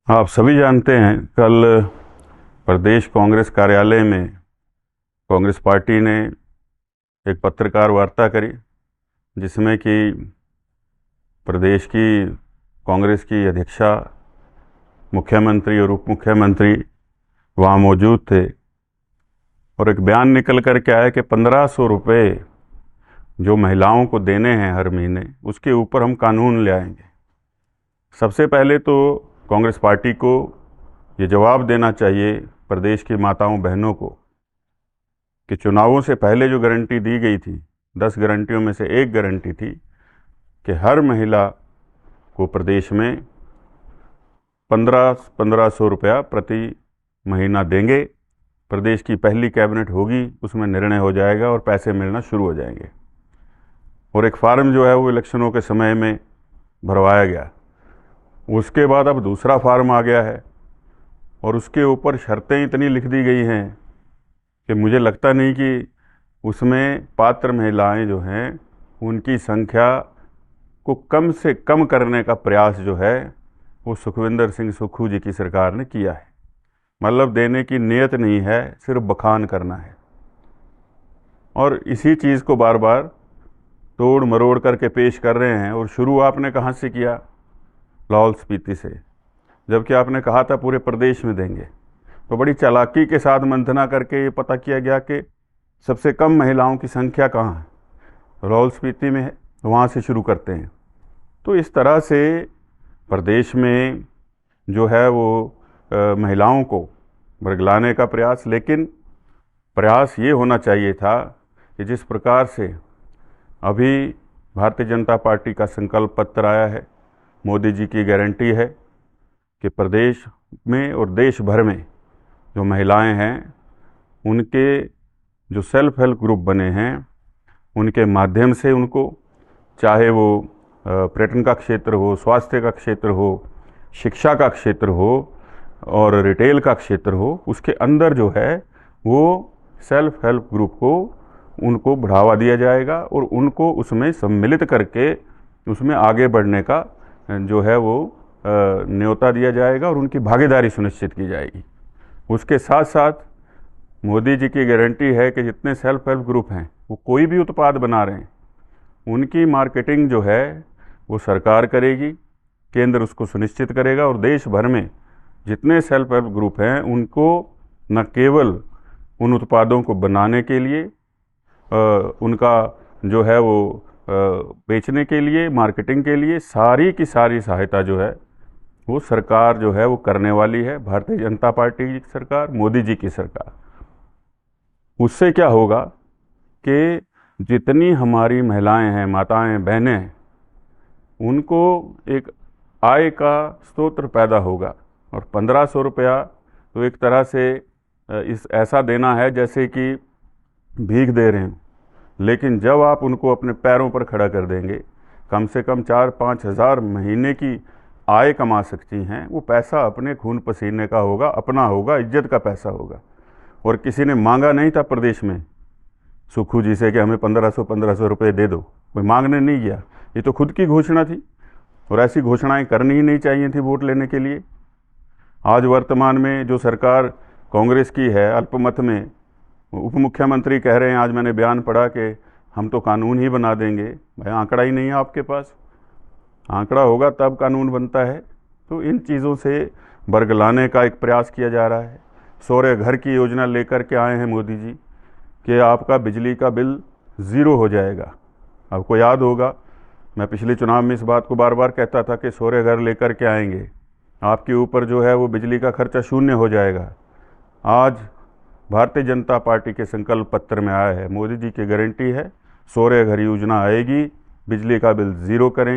आप सभी जानते हैं, कल प्रदेश कांग्रेस कार्यालय में कांग्रेस पार्टी ने एक पत्रकार वार्ता करी, जिसमें कि प्रदेश की कांग्रेस की अध्यक्षा, मुख्यमंत्री और उप मुख्यमंत्री वहाँ मौजूद थे। और एक बयान निकल कर के आया कि 1500 रुपये जो महिलाओं को देने हैं हर महीने, उसके ऊपर हम कानून ले आएंगे। सबसे पहले तो कांग्रेस पार्टी को ये जवाब देना चाहिए प्रदेश की माताओं बहनों को कि चुनावों से पहले जो गारंटी दी गई थी, 10 गारंटियों में से एक गारंटी थी कि हर महिला को प्रदेश में 1500 रुपया प्रति महीना देंगे। प्रदेश की पहली कैबिनेट होगी, उसमें निर्णय हो जाएगा और पैसे मिलना शुरू हो जाएंगे। और एक फार्म जो है वो इलेक्शनों के समय में भरवाया गया। उसके बाद अब दूसरा फार्म आ गया है और उसके ऊपर शर्तें इतनी लिख दी गई हैं कि मुझे लगता नहीं कि उसमें पात्र महिलाएं जो हैं उनकी संख्या को कम से कम करने का प्रयास जो है वो सुखविंदर सिंह सुक्खू जी की सरकार ने किया है। मतलब देने की नीयत नहीं है, सिर्फ बखान करना है। और इसी चीज़ को बार बार तोड़ मरोड़ करके पेश कर रहे हैं। और शुरू आपने कहाँ से किया? लाहौल स्पीति से, जबकि आपने कहा था पूरे प्रदेश में देंगे। तो बड़ी चालाकी के साथ मंथना करके ये पता किया गया कि सबसे कम महिलाओं की संख्या कहाँ है, लाहौल स्पीति में है, वहाँ से शुरू करते हैं। तो इस तरह से प्रदेश में जो है वो महिलाओं को बरगलाने का प्रयास, लेकिन प्रयास ये होना चाहिए था कि जिस प्रकार से अभी भारतीय जनता पार्टी का संकल्प पत्र आया है, मोदी जी की गारंटी है कि प्रदेश में और देश भर में जो महिलाएं हैं उनके जो सेल्फ हेल्प ग्रुप बने हैं उनके माध्यम से उनको, चाहे वो पर्यटन का क्षेत्र हो, स्वास्थ्य का क्षेत्र हो, शिक्षा का क्षेत्र हो और रिटेल का क्षेत्र हो, उसके अंदर जो है वो सेल्फ हेल्प ग्रुप को उनको बढ़ावा दिया जाएगा और उनको उसमें सम्मिलित करके उसमें आगे बढ़ने का जो है वो न्योता दिया जाएगा और उनकी भागीदारी सुनिश्चित की जाएगी। उसके साथ साथ मोदी जी की गारंटी है कि जितने सेल्फ हेल्प ग्रुप हैं वो कोई भी उत्पाद बना रहे हैं, उनकी मार्केटिंग जो है वो सरकार करेगी, केंद्र उसको सुनिश्चित करेगा। और देश भर में जितने सेल्फ हेल्प ग्रुप हैं उनको न केवल उन उत्पादों को बनाने के लिए, उनका जो है वो बेचने के लिए, मार्केटिंग के लिए सारी की सारी सहायता जो है वो सरकार जो है वो करने वाली है, भारतीय जनता पार्टी की सरकार, मोदी जी की सरकार। उससे क्या होगा कि जितनी हमारी महिलाएं हैं, माताएं, बहनें हैं, उनको एक आय का स्रोत पैदा होगा। और 1500 रुपया तो एक तरह से ऐसा देना है जैसे कि भीख दे रहे हैं, लेकिन जब आप उनको अपने पैरों पर खड़ा कर देंगे, कम से कम 4-5 हज़ार महीने की आय कमा सकती हैं। वो पैसा अपने खून पसीने का होगा, अपना होगा, इज्जत का पैसा होगा। और किसी ने मांगा नहीं था प्रदेश में सुक्खू जी से कि हमें 1500 रुपये दे दो, कोई मांगने नहीं गया। ये तो खुद की घोषणा थी और ऐसी घोषणाएं करनी ही नहीं चाहिए थी वोट लेने के लिए। आज वर्तमान में जो सरकार कांग्रेस की है, अल्पमत में उप मुख्यमंत्री कह रहे हैं, आज मैंने बयान पढ़ा कि हम तो कानून ही बना देंगे। भाई आंकड़ा ही नहीं है आपके पास, आंकड़ा होगा तब कानून बनता है। तो इन चीज़ों से बरगलाने का एक प्रयास किया जा रहा है। सौर्य घर की योजना लेकर के आए हैं मोदी जी कि आपका बिजली का बिल ज़ीरो हो जाएगा। आपको याद होगा मैं पिछले चुनाव में इस बात को बार बार कहता था कि सौर्य घर लेकर के आएंगे, आपके ऊपर जो है वो बिजली का खर्चा शून्य हो जाएगा। आज भारतीय जनता पार्टी के संकल्प पत्र में आया है, मोदी जी की गारंटी है, सौर्य घर योजना आएगी, बिजली का बिल ज़ीरो करेंगे।